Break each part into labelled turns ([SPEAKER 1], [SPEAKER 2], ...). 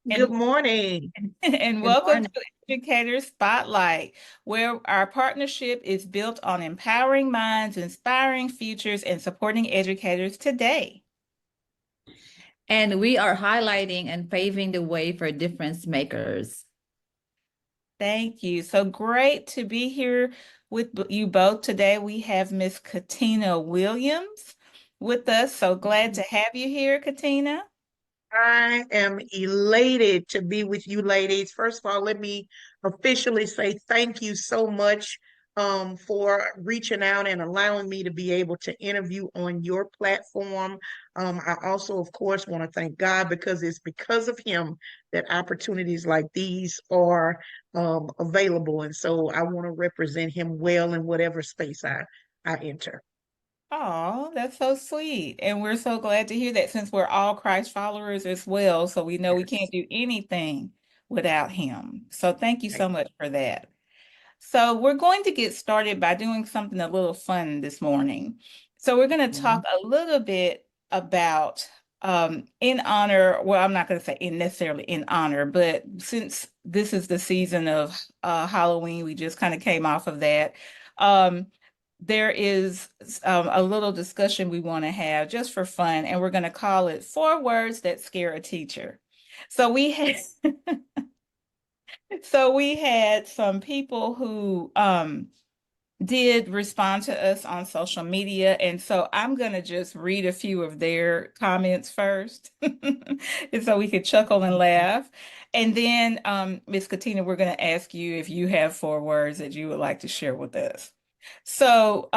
[SPEAKER 1] Good
[SPEAKER 2] And,
[SPEAKER 1] morning.
[SPEAKER 2] and
[SPEAKER 3] Good
[SPEAKER 2] welcome
[SPEAKER 3] morning.
[SPEAKER 2] to Educator Spotlight, where our partnership is built on empowering minds, inspiring futures, and supporting educators today.
[SPEAKER 3] And we are highlighting and paving the way for difference makers.
[SPEAKER 2] Thank you. So great to be here with you both today. We have Miss Ketina Williams with us. So glad to have you here, Ketina.
[SPEAKER 1] I am elated to be with you ladies. First of all, let me officially say thank you so much for reaching out and allowing me to be able to interview on your platform. I also, of course, want to thank God because it's because of Him that opportunities like these are available. And so I want to represent Him well in whatever space I enter.
[SPEAKER 2] Oh, that's so sweet. And we're so glad to hear that since we're all Christ followers as well. So we know we can't
[SPEAKER 1] Yes.
[SPEAKER 2] do anything without him. So thank you
[SPEAKER 1] Right.
[SPEAKER 2] so much for that. So we're going to get started by doing something a little fun this morning. So we're going to talk
[SPEAKER 3] Mhm.
[SPEAKER 2] a little bit about in honor, well, I'm not going to say in necessarily in honor, but since this is the season of Halloween, we just kind of came off of that. Um, there is a little discussion we want to have just for fun, and we're going to call it Four Words That Scare a Teacher. So we had so we had some people who did respond to us on social media, and so I'm going to just read a few of their comments first, and so we could chuckle and laugh. And then, Miss Katina, we're going to ask you if you have four words that you would like to share with us. So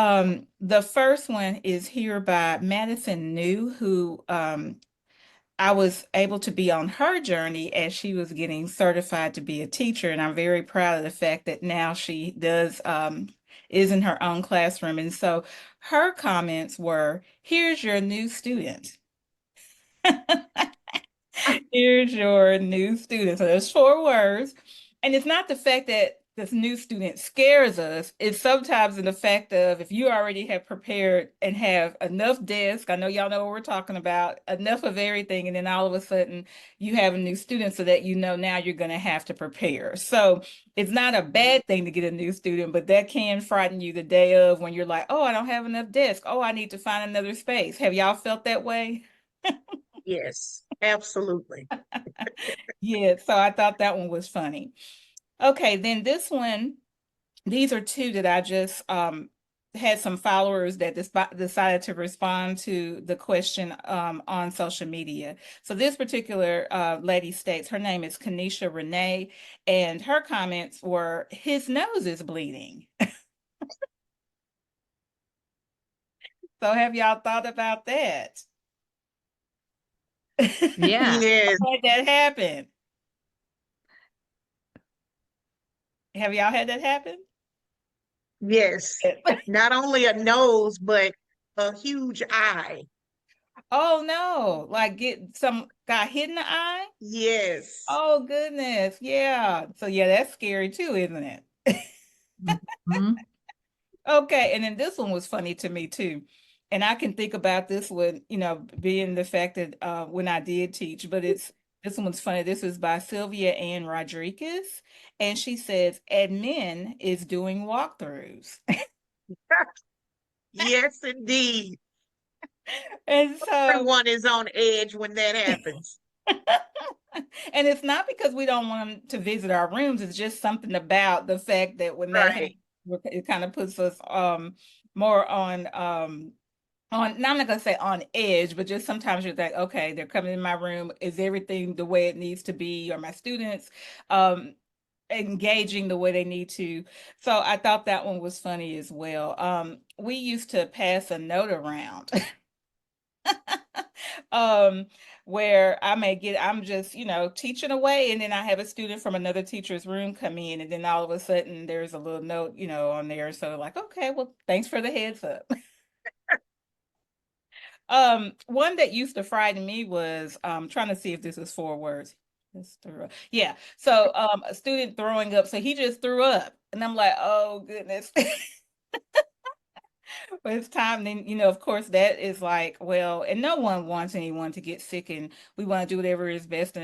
[SPEAKER 2] the first one is here by Madison New, who I was able to be on her journey as she was getting certified to be a teacher, and I'm very proud of the fact that now she does is in her own classroom. And so her comments were, "Here's your new student." Here's your new student. So there's four words. And it's not the fact that this new student scares us. It's sometimes in the fact of if you already have prepared and have enough desk, I know y'all know what we're talking about, enough of everything, and then all of a sudden you have a new student so that you know now you're going to have to prepare. So it's not a bad thing to get a new student, but that can frighten you the day of when you're like, oh, I don't have enough desk. Oh, I need to find another space. Have y'all felt that way?
[SPEAKER 1] Yes, absolutely.
[SPEAKER 2] Yeah, so I thought that one was funny. Okay, then this one, these are two that I just had some followers that decided to respond to the question on social media. So this particular lady states her name is Kanisha Renee, and her comments were, "His nose is bleeding." So have y'all thought about that?
[SPEAKER 3] Yeah.
[SPEAKER 1] Yes,
[SPEAKER 2] Had that happen? Have y'all had that happen?
[SPEAKER 1] yes. Not only a nose, but a huge eye.
[SPEAKER 2] Oh no, like get some got hit in the eye?
[SPEAKER 1] Yes.
[SPEAKER 2] Oh goodness. Yeah. So yeah, that's scary too, isn't it?
[SPEAKER 3] Mhm.
[SPEAKER 2] Okay, and then this one was funny to me too. And I can think about this one, being the fact that when I did teach, but this one's funny. This is by Sylvia Ann Rodriguez, and she says admin is doing walkthroughs.
[SPEAKER 1] Yes, indeed.
[SPEAKER 2] And so
[SPEAKER 1] Everyone is on edge when that happens.
[SPEAKER 2] and it's not because we don't want them to visit our rooms. It's just something about the fact that when that happens,
[SPEAKER 1] Right.
[SPEAKER 2] it kind of puts us more on now I'm not gonna say on edge, but just sometimes you're like, okay, they're coming in my room. Is everything the way it needs to be? Or my students engaging the way they need to? So I thought that one was funny as well. We used to pass a note around um where I'm just teaching away, and then I have a student from another teacher's room come in, and then all of a sudden there's a little note on there, so like, okay, well, thanks for the heads up. One that used to frighten me was trying to see if this is four words. Yeah, so a student throwing up, so he just threw up, and I'm like, oh goodness. But it's time then, of course, that is like, well, and no one wants anyone to get sick, and we want to do whatever is best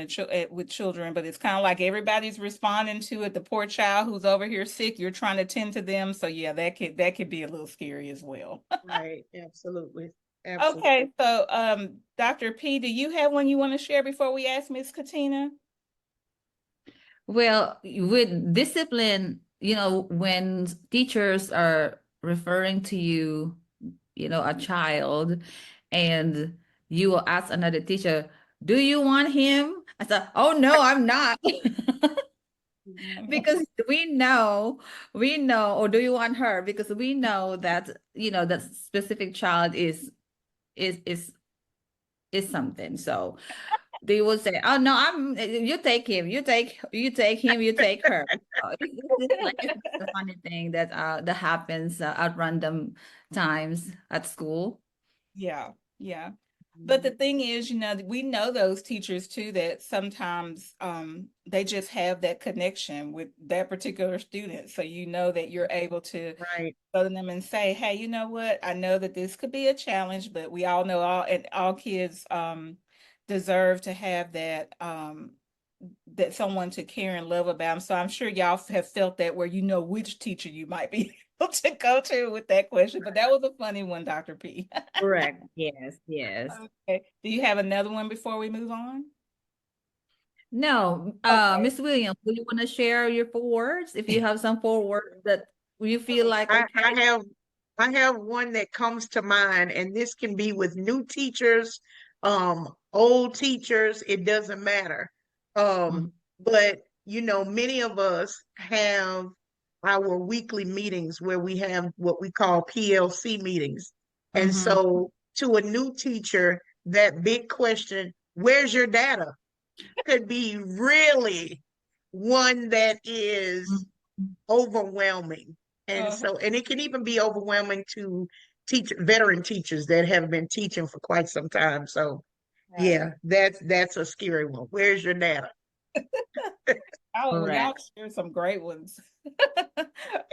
[SPEAKER 2] with children, but it's kind of like everybody's responding to it. The poor child who's over here sick, you're trying to tend to them. So yeah, that could be a little scary as well.
[SPEAKER 1] Right. Absolutely. Absolutely.
[SPEAKER 2] Okay, so Dr. P, do you have one you want to share before we ask Miss Ketina?
[SPEAKER 3] Well, with discipline, when teachers are referring to you, a child, and you will ask another teacher, do you want him? I said, oh no, I'm not. Because we know, or do you want her? Because we know that, that specific child is something. So they will say, "Oh no, you take him, you take him, you take her." It's a funny thing that happens at random times at school.
[SPEAKER 2] Yeah, yeah. But the thing is, we know those teachers too that sometimes they just have that connection with that particular student. So you know that you're able to
[SPEAKER 1] Right.
[SPEAKER 2] go to them and say, hey, you know what? I know that this could be a challenge, but we all know all kids deserve to have that someone to care and love about them. So I'm sure y'all have felt that where you know which teacher you might be able to go to with that question. But that was a funny one, Dr. P.
[SPEAKER 3] Correct. Yes, yes.
[SPEAKER 2] Okay. Do you have another one before we move on?
[SPEAKER 3] No,
[SPEAKER 2] Okay.
[SPEAKER 3] Miss Williams, do you want to share your 4 words? If you have some 4 words that you feel like,
[SPEAKER 1] I,
[SPEAKER 3] okay.
[SPEAKER 1] I have I have one that comes to mind, and this can be with new teachers, old teachers, it doesn't matter.
[SPEAKER 3] Mhm,
[SPEAKER 1] But many of us have our weekly meetings where we have what we call PLC meetings. And
[SPEAKER 3] mhm,
[SPEAKER 1] so to a new teacher, that big question, where's your data? Could be really one that is
[SPEAKER 3] mhm.
[SPEAKER 1] overwhelming. And it can even be overwhelming to veteran teachers that have been teaching for quite some time. So
[SPEAKER 2] Right.
[SPEAKER 1] yeah, that's a scary one. Where's your data?
[SPEAKER 2] Oh, well, y'all
[SPEAKER 3] Correct.
[SPEAKER 2] share some great ones.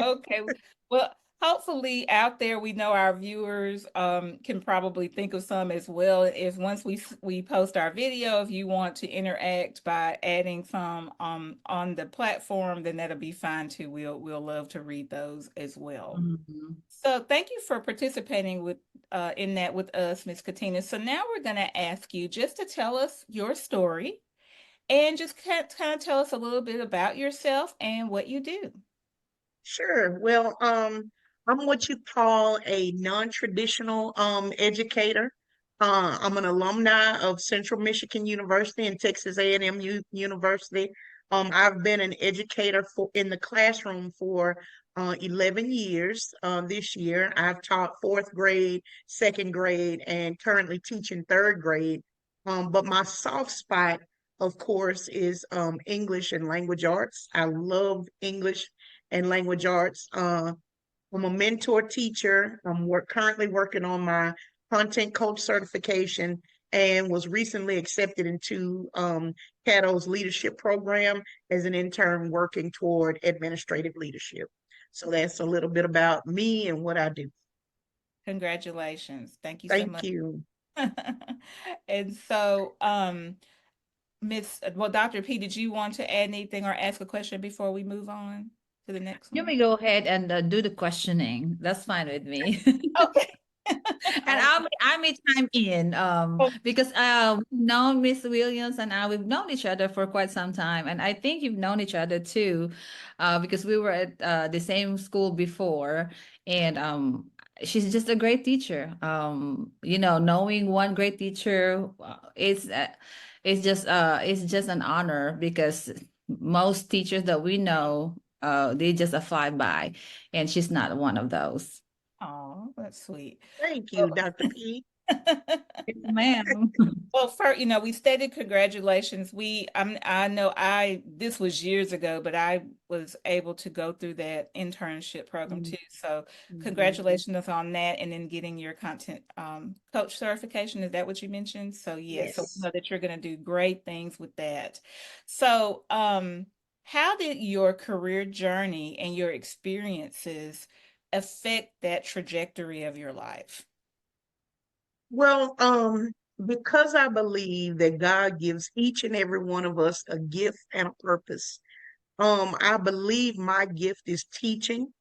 [SPEAKER 2] Okay. Well, hopefully out there we know our viewers can probably think of some as well. If once we post our video, if you want to interact by adding some on the platform, then that'll be fine too. We'll love to read those as well.
[SPEAKER 3] Mhm.
[SPEAKER 2] So thank you for participating in that with us, Miss Katina. So now we're gonna ask you just to tell us your story and just kind of tell us a little bit about yourself and what you do.
[SPEAKER 1] Sure. Well, I'm what you call a non-traditional educator. I'm an alumni of Central Michigan University and Texas A&M University. I've been an educator in the classroom for 11 years. This year, I've taught fourth grade, second grade, and currently teaching third grade. But my soft spot, of course, is English and language arts. I love English and language arts. I'm a mentor teacher. I'm currently working on my content coach certification and was recently accepted into Cato's leadership program as an intern working toward administrative leadership. So that's a little bit about me and what I do.
[SPEAKER 2] Congratulations. Thank you so
[SPEAKER 1] Thank
[SPEAKER 2] much.
[SPEAKER 1] you.
[SPEAKER 2] And so, Dr. P, did you want to add anything or ask a question before we move on to the next
[SPEAKER 3] You
[SPEAKER 2] one?
[SPEAKER 3] may go ahead and do the questioning. That's fine with me.
[SPEAKER 2] Okay.
[SPEAKER 3] And I may chime in
[SPEAKER 2] Oh,
[SPEAKER 3] because we've known Miss Williams and we've known each other for quite some time, and I think you've known each other too, because we were at the same school before, and she's just a great teacher. Knowing one great teacher it's just an honor because most teachers that we know they just fly by, and she's not one of those.
[SPEAKER 2] oh, that's sweet.
[SPEAKER 1] Thank you,
[SPEAKER 2] Well,
[SPEAKER 1] Dr. P.
[SPEAKER 3] Yes, ma'am.
[SPEAKER 2] well, first, we stated congratulations. I know this was years ago, but I was able to go through that internship program too. So
[SPEAKER 1] Mhm.
[SPEAKER 2] congratulations on that, and then getting your content coach certification. Is that what you mentioned? So yes, so we
[SPEAKER 1] Yes.
[SPEAKER 2] know that you're going to do great things with that. So, how did your career journey and your experiences affect that trajectory of your life?
[SPEAKER 1] Well, because I believe that God gives each and every one of us a gift and a purpose. I believe my gift is teaching.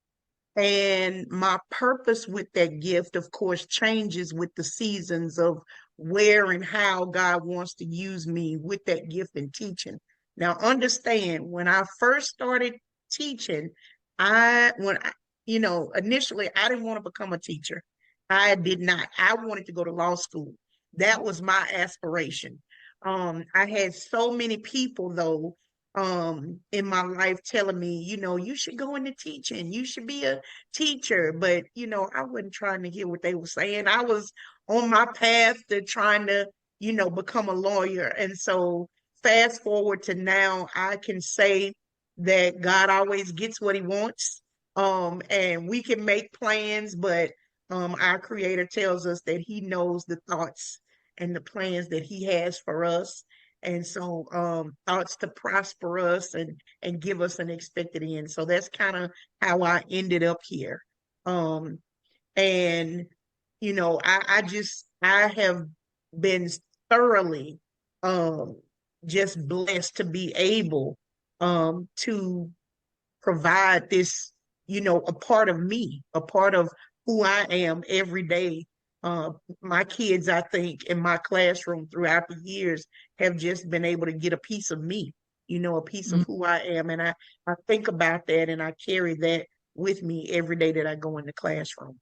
[SPEAKER 1] And my purpose with that gift, of course, changes with the seasons of where and how God wants to use me with that gift and teaching. Now, understand, when I first started teaching, when I, initially I didn't want to become a teacher. I did not. I wanted to go to law school. That was my aspiration. I had so many people though in my life telling me, you should go into teaching, you should be a teacher. But I wasn't trying to hear what they were saying. I was on my path to trying to become a lawyer. And so fast forward to now, I can say that God always gets what he wants. And we can make plans, but our creator tells us that he knows the thoughts and the plans that he has for us. And so thoughts to prosper us and give us an expected end. So that's kind of how I ended up here. Um, and I have been thoroughly just blessed to be able to provide this, a part of me, a part of who I am every day. Uh, my kids, I think, in my classroom throughout the years have just been able to get a piece of me, a piece of
[SPEAKER 3] Mm.
[SPEAKER 1] who I am. And I think about that and I carry that with me every day that I go in the classroom.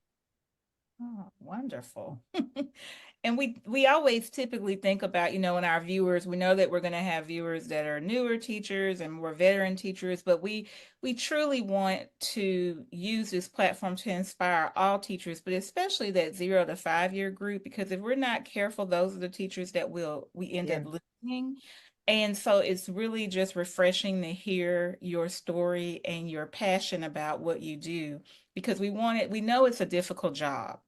[SPEAKER 2] Oh, wonderful. And we always typically think about, in our viewers, we know that we're going to have viewers that are newer teachers and more veteran teachers, but we truly want to use this platform to inspire all teachers, but especially that 0 to 5 year group, because if we're not careful, those are the teachers that we end
[SPEAKER 1] Yeah.
[SPEAKER 2] up losing. And so it's really just refreshing to hear your story and your passion about what you do, because we know it's a difficult job,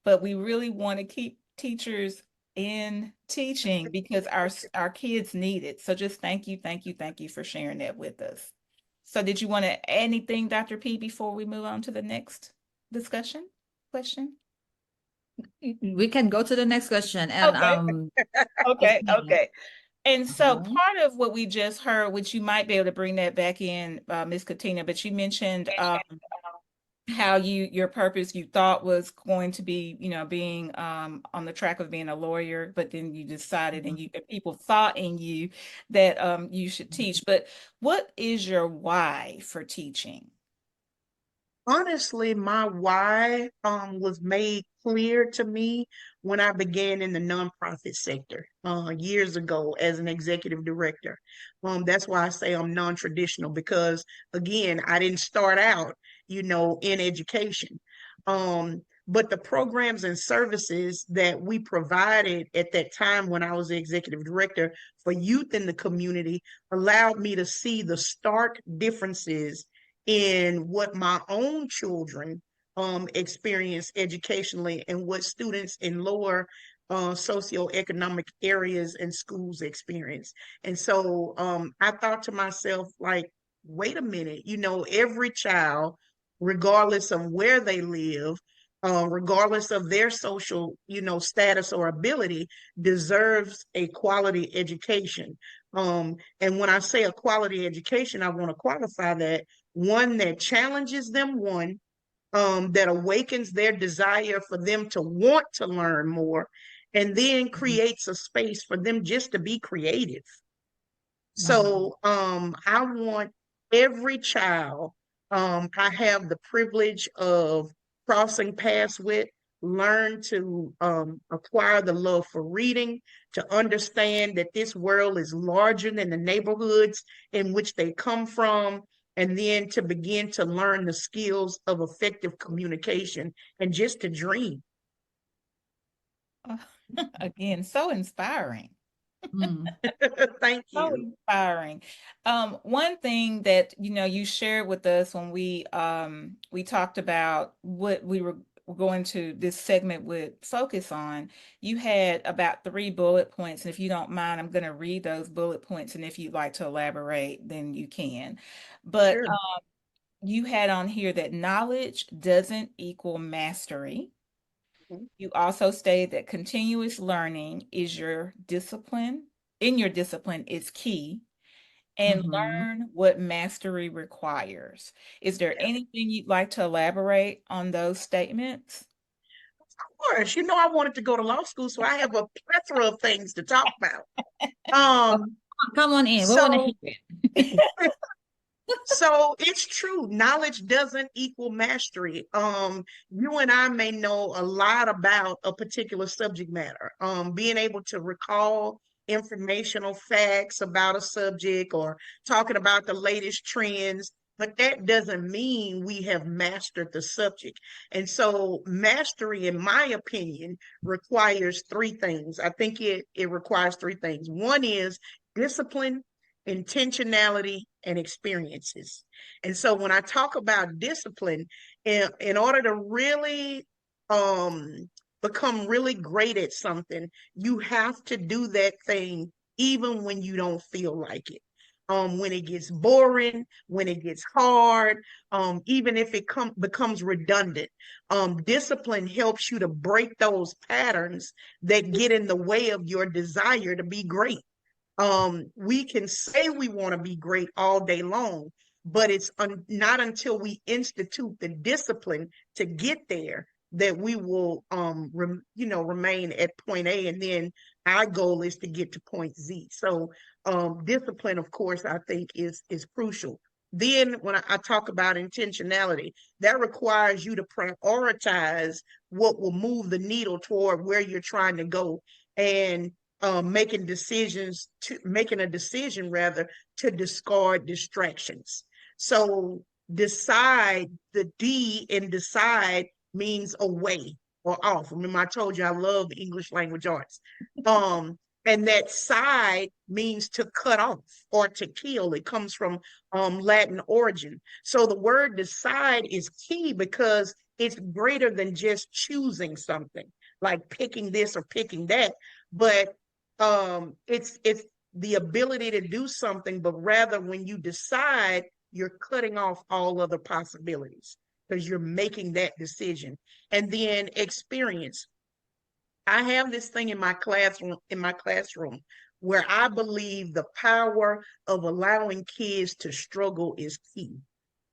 [SPEAKER 2] but we really want to keep teachers in teaching because our kids need it. So just thank you, thank you, thank you for sharing that with us. So did you want to add anything, Dr. P, before we move on to the next discussion question?
[SPEAKER 3] We can go to the next question. And
[SPEAKER 2] Okay,
[SPEAKER 3] yes,
[SPEAKER 2] okay,
[SPEAKER 3] ma'am.
[SPEAKER 2] okay. And so
[SPEAKER 3] Uh-huh.
[SPEAKER 2] part of what we just heard, which you might be able to bring that back in, Ms. Ketina, but you mentioned how your purpose you thought was going to be, being on the track of being a lawyer, but then you decided
[SPEAKER 3] Mhm.
[SPEAKER 2] and people thought in you that you should teach. But what is your why for teaching?
[SPEAKER 1] Honestly, my why was made clear to me when I began in the nonprofit sector years ago as an executive director. That's why I say I'm non-traditional because again, I didn't start out, in education. But the programs and services that we provided at that time when I was the executive director for youth in the community allowed me to see the stark differences in what my own children experience educationally and what students in lower socioeconomic areas and schools experience. And so I thought to myself, like, wait a minute, every child, regardless of where they live, regardless of their social, status or ability, deserves a quality education. And when I say a quality education, I want to qualify that one that challenges them, one that awakens their desire for them to want to learn more, and then
[SPEAKER 3] Mhm.
[SPEAKER 1] creates a space for them just to be creative.
[SPEAKER 3] Mhm.
[SPEAKER 1] So I want every child I have the privilege of crossing paths with learn to acquire the love for reading, to understand that this world is larger than the neighborhoods in which they come from, and then to begin to learn the skills of effective communication and just to dream.
[SPEAKER 2] Again, so inspiring.
[SPEAKER 3] Mm.
[SPEAKER 1] Thank
[SPEAKER 2] So
[SPEAKER 1] you.
[SPEAKER 2] inspiring. One thing that you shared with us when we talked about what we were going to this segment would focus on, you had about 3 bullet points. And if you don't mind, I'm going to read those bullet points. And if you'd like to elaborate, then you can. But
[SPEAKER 1] Sure.
[SPEAKER 2] you had on here that knowledge doesn't equal mastery.
[SPEAKER 1] Mhm.
[SPEAKER 2] You also stated that continuous learning is your discipline, in your discipline is key, and
[SPEAKER 3] Mhm.
[SPEAKER 2] learn what mastery requires. Is there
[SPEAKER 1] Yeah,
[SPEAKER 2] anything you'd like to elaborate on those statements?
[SPEAKER 1] of course. You know, I wanted to go to law school, so I have a plethora of things to talk about. Um,
[SPEAKER 3] Come on in. We want to
[SPEAKER 1] so
[SPEAKER 3] hear it.
[SPEAKER 1] So it's true. Knowledge doesn't equal mastery. You and I may know a lot about a particular subject matter. Being able to recall informational facts about a subject or talking about the latest trends, but that doesn't mean we have mastered the subject. And so mastery, in my opinion, requires three things. I think it requires three things. One is discipline, intentionality, and experiences. And so when I talk about discipline, in order to really become really great at something, you have to do that thing even when you don't feel like it. When it gets boring, when it gets hard, even if it becomes redundant, discipline helps you to break those patterns that get in the way of your desire to be great. We can say we want to be great all day long, but it's not until we institute the discipline to get there that we will remain at point A, and then our goal is to get to point Z. So discipline, of course, I think is crucial. Then when I talk about intentionality, that requires you to prioritize what will move the needle toward where you're trying to go, and making a decision rather to discard distractions. So decide, the D in decide means away or off. Remember, I told you I love English language arts. And that side means to cut off or to kill. It comes from Latin origin. So the word decide is key because it's greater than just choosing something, like picking this or picking that, but it's the ability to do something, but rather when you decide, you're cutting off all other possibilities because you're making that decision. And then experience. I have this thing in my classroom where I believe the power of allowing kids to struggle is key.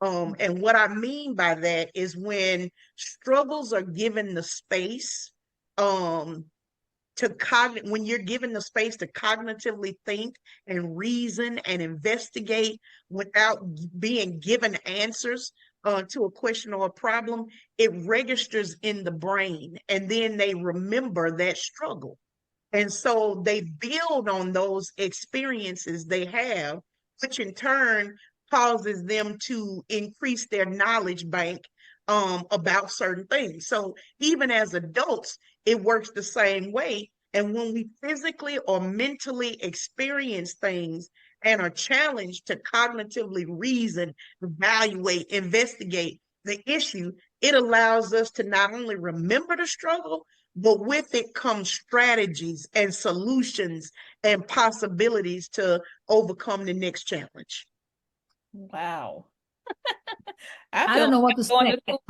[SPEAKER 1] And what I mean by that is when struggles are given the space, um, when you're given the space to cognitively think and reason and investigate without being given answers to a question or a problem, it registers in the brain, and then they remember that struggle. And so they build on those experiences they have, which in turn causes them to increase their knowledge bank about certain things. So even as adults, it works the same way. And when we physically or mentally experience things and are challenged to cognitively reason, evaluate, investigate the issue, it allows us to not only remember the struggle, but with it comes strategies and solutions and possibilities to overcome the next challenge.
[SPEAKER 2] Wow. I
[SPEAKER 3] I
[SPEAKER 2] feel
[SPEAKER 3] don't know
[SPEAKER 2] like
[SPEAKER 3] what
[SPEAKER 2] I'm
[SPEAKER 3] to
[SPEAKER 2] going
[SPEAKER 3] say.
[SPEAKER 2] to school.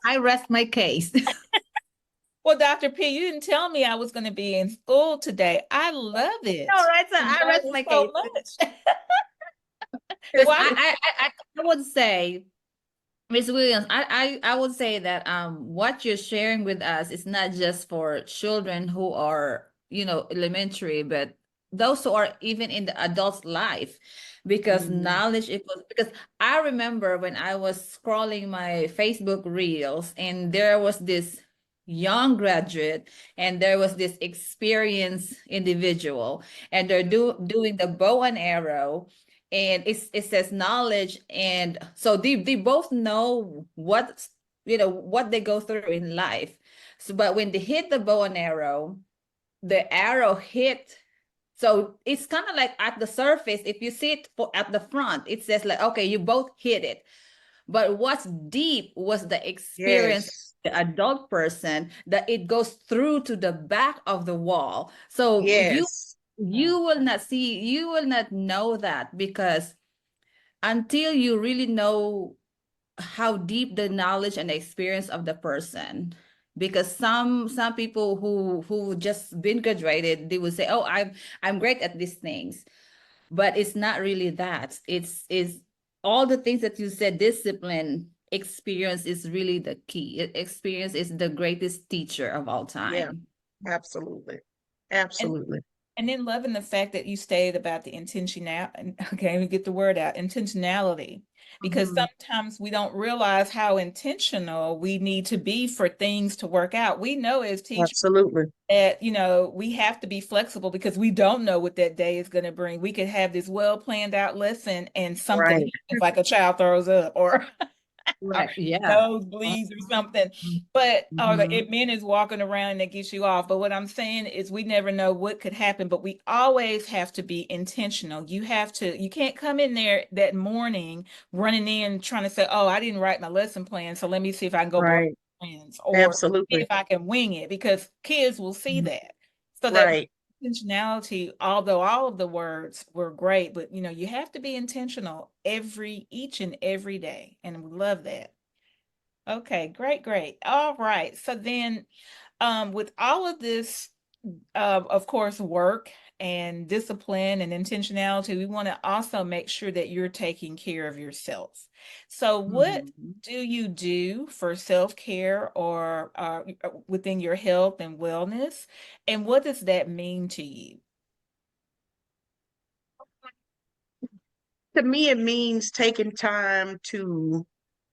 [SPEAKER 3] I rest my case.
[SPEAKER 2] Well, Dr. P, you didn't tell me I was going to be in school today. I love
[SPEAKER 3] No,
[SPEAKER 2] it.
[SPEAKER 3] right, so
[SPEAKER 2] I
[SPEAKER 3] I
[SPEAKER 2] love
[SPEAKER 3] rest
[SPEAKER 2] it
[SPEAKER 3] my
[SPEAKER 2] so
[SPEAKER 3] case.
[SPEAKER 2] much.
[SPEAKER 3] Because
[SPEAKER 2] Why?
[SPEAKER 3] I would say, Ms. Williams, I would say that what you're sharing with us is not just for children who are, elementary, but those who are even in the adult life, because
[SPEAKER 1] Mhm.
[SPEAKER 3] knowledge equals, because I remember when I was scrolling my Facebook reels and there was this young graduate and there was this experienced individual and they're doing the bow and arrow, and it says knowledge, and so they both know what they go through in life. So but when they hit the bow and arrow, the arrow hit, so it's kind of like at the surface, if you see it at the front, it says like, okay, you both hit it, but what's deep was the experience of
[SPEAKER 1] Yes.
[SPEAKER 3] the adult person, that it goes through to the back of the wall. So you
[SPEAKER 1] Yes.
[SPEAKER 3] you will not see, you will not know that, because until you really know how deep the knowledge and experience of the person. Because some people who just been graduated, they will say, "Oh, I'm great at these things," but it's not really that. It's all the things that you said. Discipline, experience is really the key. Experience is the greatest teacher of all
[SPEAKER 1] Yeah,
[SPEAKER 3] time.
[SPEAKER 1] absolutely.
[SPEAKER 2] And
[SPEAKER 1] Absolutely.
[SPEAKER 2] and then loving the fact that you stated about the intentional, okay, we get the word out, intentionality, because
[SPEAKER 3] Mhm.
[SPEAKER 2] sometimes we don't realize how intentional we need to be for things to work out. We know as teachers
[SPEAKER 1] Absolutely.
[SPEAKER 2] that, we have to be flexible because we don't know what that day is going to bring. We could have this well planned out lesson and something
[SPEAKER 1] Right.
[SPEAKER 2] happens, like a child throws up or or
[SPEAKER 3] Correct. Yeah.
[SPEAKER 2] nosebleeds or something. But or the
[SPEAKER 3] Mhm.
[SPEAKER 2] admin is walking around and that gets you off. But what I'm saying is we never know what could happen, but we always have to be intentional. You can't come in there that morning running in trying to say, oh, I didn't write my lesson plan, so let me see if I can go borrow
[SPEAKER 1] Right.
[SPEAKER 2] friends or see
[SPEAKER 1] Absolutely.
[SPEAKER 2] if I can wing it, because kids will see
[SPEAKER 3] Mhm.
[SPEAKER 2] that. So that
[SPEAKER 1] Right.
[SPEAKER 2] intentionality, although all of the words were great, but you have to be intentional each and every day. And we love that. Okay, great, great. All right. So then, with all of this, of course, work and discipline and intentionality, we want to also make sure that you're taking care of yourself. So, what
[SPEAKER 3] Mhm.
[SPEAKER 2] do you do for self-care or within your health and wellness? And what does that mean to you?
[SPEAKER 1] To me, it means taking time to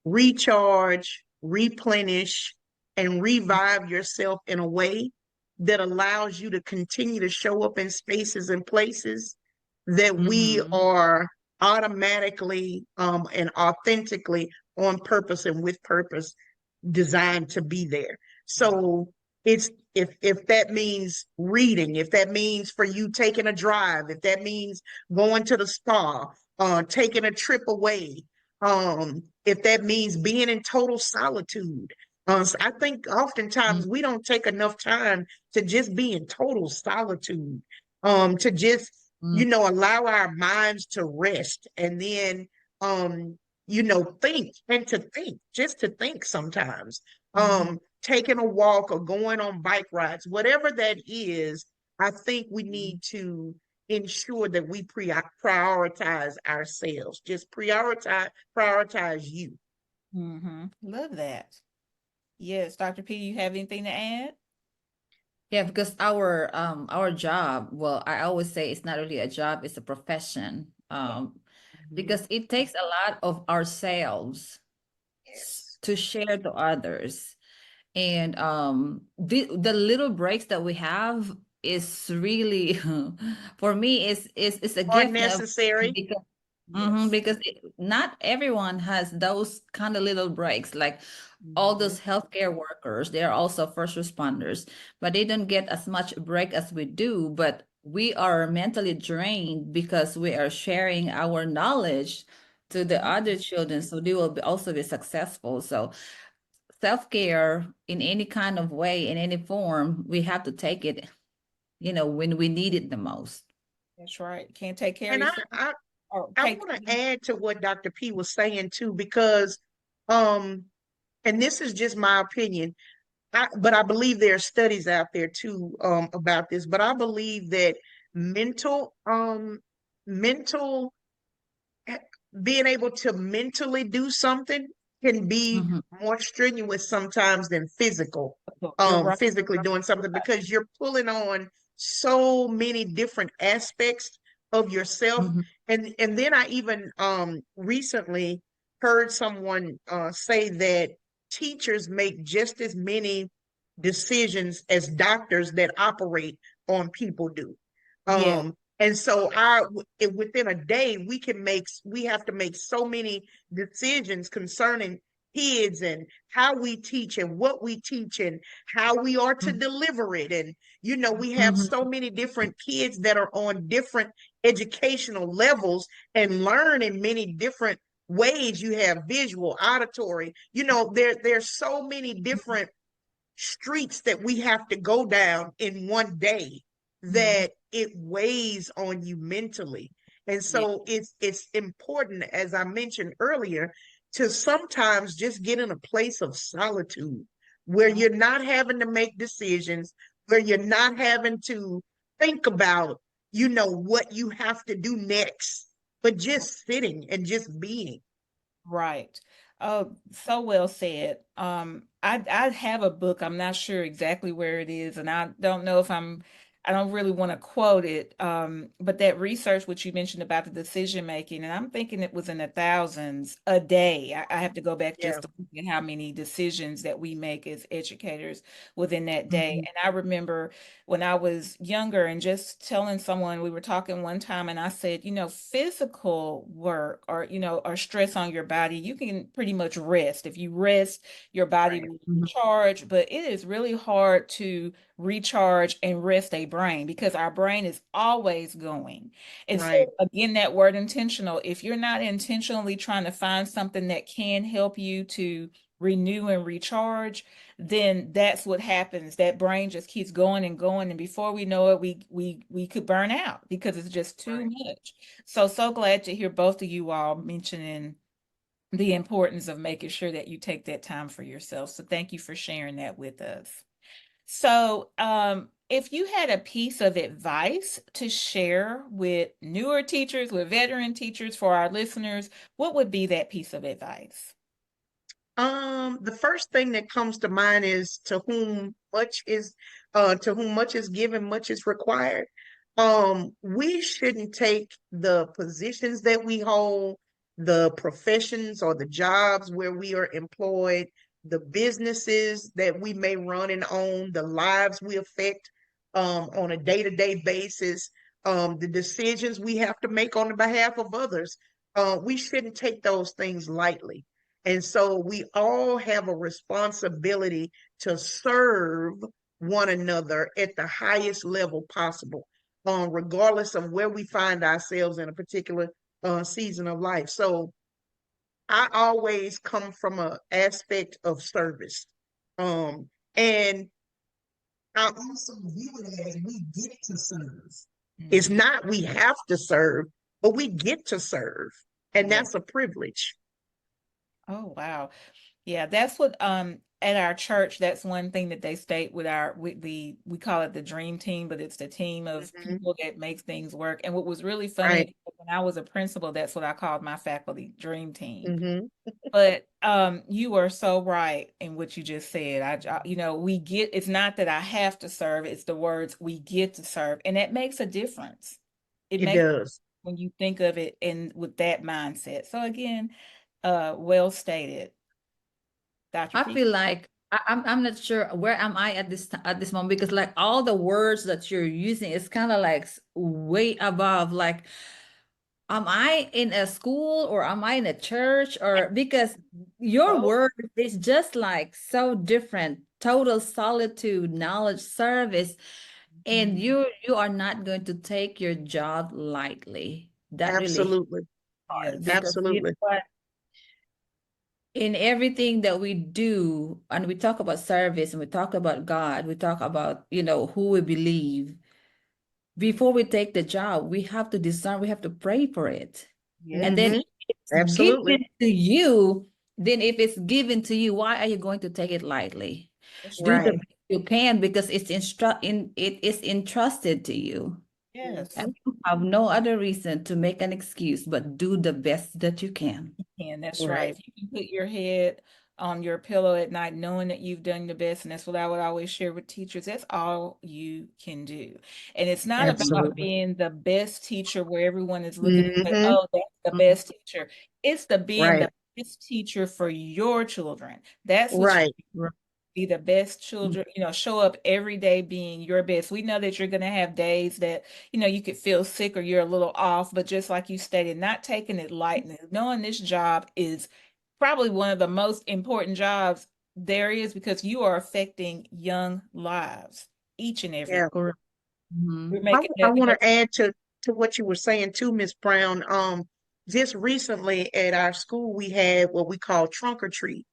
[SPEAKER 1] recharge, replenish, and revive yourself in a way that allows you to continue to show up in spaces and places that we
[SPEAKER 3] Mhm.
[SPEAKER 1] are automatically and authentically on purpose and with purpose designed to be there. So it's if that means reading, if that means for you taking a drive, if that means going to the spa, taking a trip away, if that means being in total solitude. So I think oftentimes we don't take enough time to just be in total solitude, to just,
[SPEAKER 3] Mhm.
[SPEAKER 1] allow our minds to rest and then, um, think and to think, just to think sometimes. Taking a walk or going on bike rides, whatever that is, I think we
[SPEAKER 3] Mhm.
[SPEAKER 1] need to ensure that we prioritize ourselves. Just prioritize you.
[SPEAKER 2] Love that. Yes, Dr. P, you have anything to add?
[SPEAKER 3] Yeah, because our job, well, I always say it's not really a job, it's a profession.
[SPEAKER 1] Mhm.
[SPEAKER 3] Because it takes a lot of ourselves
[SPEAKER 1] Yes.
[SPEAKER 3] to share to others. And the little breaks that we have is really for me is a
[SPEAKER 1] Are
[SPEAKER 3] gift
[SPEAKER 1] necessary.
[SPEAKER 3] because
[SPEAKER 2] Yes.
[SPEAKER 3] because not everyone has those kind of little breaks. Like all
[SPEAKER 1] Mhm.
[SPEAKER 3] those healthcare workers, they are also first responders, but they don't get as much break as we do. But we are mentally drained because we are sharing our knowledge to the
[SPEAKER 1] Mhm.
[SPEAKER 3] other children, so they will also be successful. So self-care in any kind of way, in any form, we have to take it, when we need it the most.
[SPEAKER 2] That's right. Can't take care of
[SPEAKER 1] And I,
[SPEAKER 2] yourself
[SPEAKER 1] I,
[SPEAKER 2] or
[SPEAKER 1] I
[SPEAKER 2] take.
[SPEAKER 1] want to add to what Dr. P was saying too, because, um, and this is just my opinion, but I believe there are studies out there too, about this, but I believe that mental, mental being able to mentally do something can be
[SPEAKER 3] Mhm.
[SPEAKER 1] more strenuous sometimes than
[SPEAKER 2] You're right.
[SPEAKER 1] physically doing
[SPEAKER 2] You're
[SPEAKER 1] something,
[SPEAKER 2] right.
[SPEAKER 1] because you're pulling on so many different aspects of yourself.
[SPEAKER 3] Mhm.
[SPEAKER 1] And then I even recently heard someone say that teachers make just as many decisions as doctors that operate on people do.
[SPEAKER 2] Yeah.
[SPEAKER 1] And so within a day, we have to make so many decisions concerning kids and how we teach and what we teach and how we are to deliver it. And, we have
[SPEAKER 3] Mhm.
[SPEAKER 1] so many different kids that are on different educational levels and learn in many different ways. You have visual, auditory, there's so many different streets that we have to go down in one day
[SPEAKER 3] Mhm.
[SPEAKER 1] that it weighs on you mentally. And
[SPEAKER 2] Yeah.
[SPEAKER 1] so it's important, as I mentioned earlier, to sometimes just get in a place of solitude where you're not having to make decisions, where you're not having to think about, what you have to do next, but just sitting and just being.
[SPEAKER 2] Right. Oh, so well said. I have a book. I'm not sure exactly where it is, and I don't know if I don't really want to quote it. But that research which you mentioned about the decision making, and I'm thinking it was in the thousands a day. I have to go back
[SPEAKER 1] Yeah.
[SPEAKER 2] just to look at how many decisions that we make as educators within that day.
[SPEAKER 1] Mhm.
[SPEAKER 2] And I remember when I was younger and just telling someone, we were talking one time and I said, physical work or, or stress on your body, you can pretty much rest. If you rest, your body
[SPEAKER 1] Right.
[SPEAKER 2] will
[SPEAKER 1] Mhm.
[SPEAKER 2] recharge, but it is really hard to recharge and rest a brain because our brain is always going. And so
[SPEAKER 1] Right.
[SPEAKER 2] again, that word intentional, if you're not intentionally trying to find something that can help you to renew and recharge, then that's what happens. That brain just keeps going and going, and before we know it, we could burn out because it's just too
[SPEAKER 1] Right.
[SPEAKER 2] much. So glad to hear both of you all mentioning the importance of making sure that you take that time for yourself. So thank you for sharing that with us. So, if you had a piece of advice to share with newer teachers, with veteran teachers for our listeners, what would be that piece of advice?
[SPEAKER 1] The first thing that comes to mind is to whom much is given, much is required. We shouldn't take the positions that we hold, the professions or the jobs where we are employed, the businesses that we may run and own, the lives we affect on a day-to-day basis, the decisions we have to make on the behalf of others. We shouldn't take those things lightly. And so we all have a responsibility to serve one another at the highest level possible, regardless of where we find ourselves in a particular season of life. So I always come from an aspect of service. And I also view it as we get to serve. It's
[SPEAKER 2] Mhm.
[SPEAKER 1] not we have to serve, but we get to serve. And
[SPEAKER 2] Yeah.
[SPEAKER 1] that's a privilege.
[SPEAKER 2] Oh, wow. Yeah, that's what at our church, that's one thing that they state with we call it the dream team, but it's the team of
[SPEAKER 1] Mhm.
[SPEAKER 2] people that makes things work. And what was really funny
[SPEAKER 1] Right.
[SPEAKER 2] is when I was a principal, that's what I called my faculty dream team.
[SPEAKER 1] Hmm.
[SPEAKER 2] But you are so right in what you just said. We get, it's not that I have to serve, it's the words we get to serve, and that makes a difference. It
[SPEAKER 1] It
[SPEAKER 2] makes
[SPEAKER 1] does.
[SPEAKER 2] when you think of it and with that mindset. So again, well stated, Dr.
[SPEAKER 3] I
[SPEAKER 2] P.
[SPEAKER 3] feel like I'm not sure where am I at this moment, because like all the words that you're using is kind of like way above, like am I in a school or am I in a church, or because your
[SPEAKER 2] Oh,
[SPEAKER 3] word is just like so different, total solitude, knowledge, service, and
[SPEAKER 2] mhm.
[SPEAKER 3] you are not going to take your job lightly. That really hit
[SPEAKER 1] Absolutely.
[SPEAKER 3] hard,
[SPEAKER 2] Yes.
[SPEAKER 3] because you know
[SPEAKER 1] Absolutely.
[SPEAKER 3] what, in everything that we do, and we talk about service and we talk about God, we talk about, who we believe, before we take the job, we have to discern, we have to pray for it. And then
[SPEAKER 2] Yes.
[SPEAKER 1] Hmm.
[SPEAKER 3] if it's
[SPEAKER 1] Absolutely.
[SPEAKER 3] given to you, then if it's given to you, why are you going to take it lightly?
[SPEAKER 2] That's
[SPEAKER 3] Do the
[SPEAKER 2] right.
[SPEAKER 1] Right.
[SPEAKER 3] best you can, because it is entrusted to you.
[SPEAKER 2] Yes.
[SPEAKER 1] Hmm.
[SPEAKER 3] And you have no other reason to make an excuse, but do the best that you can.
[SPEAKER 2] And that's right.
[SPEAKER 1] Right.
[SPEAKER 2] If you can put your head on your pillow at night, knowing that you've done your best, and that's what I would always share with teachers, that's all you can do. And it's not about
[SPEAKER 1] Absolutely.
[SPEAKER 2] being the best teacher where everyone is looking and say,
[SPEAKER 1] Hmm.
[SPEAKER 2] oh, that's the best teacher. It's the being
[SPEAKER 1] Right.
[SPEAKER 2] the best teacher for your children. That's what you
[SPEAKER 1] Right. Right.
[SPEAKER 2] be the best children, show up every day being your best. We know that you're going to have days that, you could feel sick or you're a little off, but just like you stated, not taking it lightly, knowing this job is probably one of the most important jobs there is because you are affecting young lives each and every.
[SPEAKER 1] Yeah.
[SPEAKER 3] Correct. Mhm.
[SPEAKER 2] We're
[SPEAKER 1] I,
[SPEAKER 2] making
[SPEAKER 1] I
[SPEAKER 2] that,
[SPEAKER 1] want to add to what you were saying too, Miss Brown. Just recently at our school, we had what we call trunk or treat.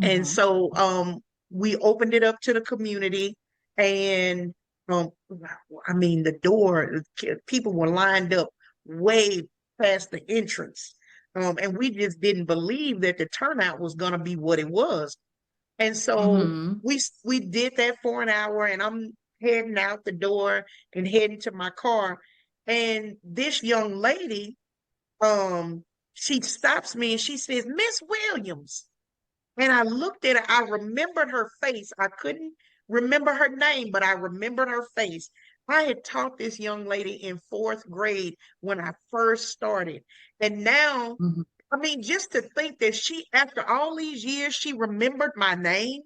[SPEAKER 1] And
[SPEAKER 2] Mhm.
[SPEAKER 1] so we opened it up to the community, and um, I mean, the door, people were lined up way past the entrance. And we just didn't believe that the turnout was going to be what it was. And so
[SPEAKER 3] Mm-hmm.
[SPEAKER 1] we did that for an hour, and I'm heading out the door and heading to my car. And this young lady, she stops me and she says, Miss Williams. And I looked at her, I remembered her face. I couldn't remember her name, but I remembered her face. I had taught this young lady in fourth grade when I first started. And now,
[SPEAKER 3] Mm-hmm.
[SPEAKER 1] I mean, just to think that she, after all these years, she remembered my name.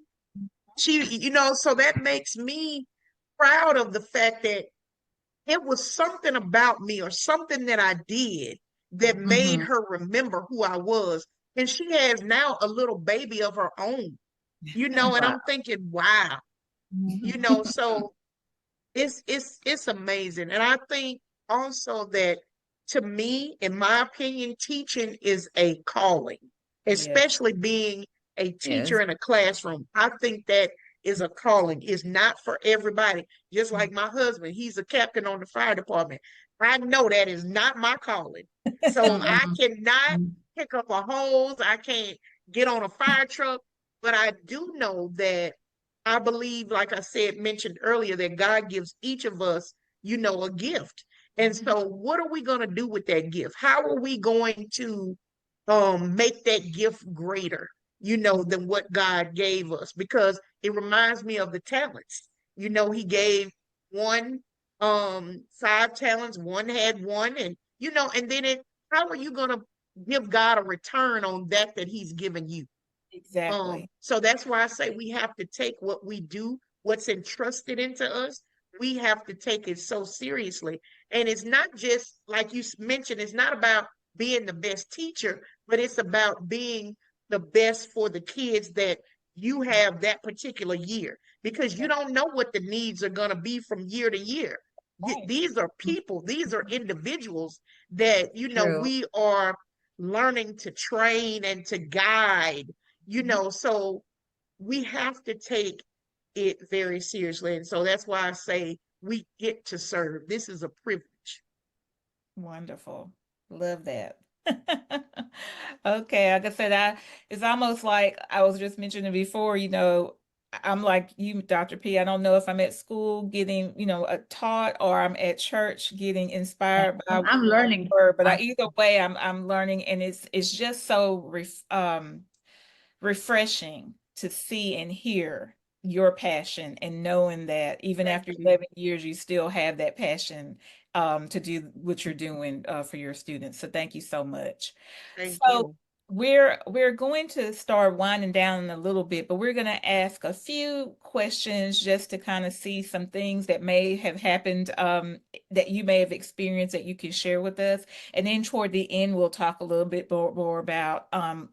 [SPEAKER 1] So that makes me proud of the fact that it was something about me or something that I did that made
[SPEAKER 3] Mm-hmm.
[SPEAKER 1] her remember who I was. And she has now a little baby of her own, and
[SPEAKER 3] Wow.
[SPEAKER 1] I'm thinking, wow, so it's amazing. And I think also that, to me, in my opinion, teaching is a calling,
[SPEAKER 2] Yeah.
[SPEAKER 1] especially being a teacher
[SPEAKER 3] Yes.
[SPEAKER 1] in a classroom. I think that is a calling. It's not for everybody. Just like my husband, he's a captain on the fire department. I know that is not my calling. So I
[SPEAKER 3] Mm-mm.
[SPEAKER 1] cannot pick up a hose. I can't get on a fire truck, but I do know that I believe, like I said, mentioned earlier, that God gives each of us, a gift. And so what are we going to do with that gift? How are we going to make that gift greater, than what God gave us? Because it reminds me of the talents. He gave one 5 talents, one had one, and and then how are you going to give God a return on that he's given you?
[SPEAKER 2] Exactly.
[SPEAKER 1] So that's why I say we have to take what we do, what's entrusted into us, we have to take it so seriously. And it's not just like you mentioned, it's not about being the best teacher, but it's about being the best for the kids that you have that particular year, because you don't know what the needs are going to be from year to year.
[SPEAKER 2] Right.
[SPEAKER 1] These are people, these are individuals that,
[SPEAKER 3] True.
[SPEAKER 1] we are learning to train and to guide, so we have to take it very seriously. And so that's why I say we get to serve. This is a privilege.
[SPEAKER 2] Wonderful. Love that. Okay, like I said, it's almost like I was just mentioning before, I'm like you, Dr. P. I don't know if I'm at school getting, taught, or I'm at church getting inspired by
[SPEAKER 3] I'm learning.
[SPEAKER 2] word, but either way I'm learning, and it's just so refreshing to see and hear your passion, and knowing that even
[SPEAKER 1] Thank
[SPEAKER 2] after
[SPEAKER 1] you.
[SPEAKER 2] 11 years, you still have that passion to do what you're doing for your students. So thank you so much.
[SPEAKER 1] Thank
[SPEAKER 2] So
[SPEAKER 1] you.
[SPEAKER 2] we're going to start winding down in a little bit, but we're going to ask a few questions just to kind of see some things that may have happened, that you may have experienced that you can share with us. And then toward the end, we'll talk a little bit more about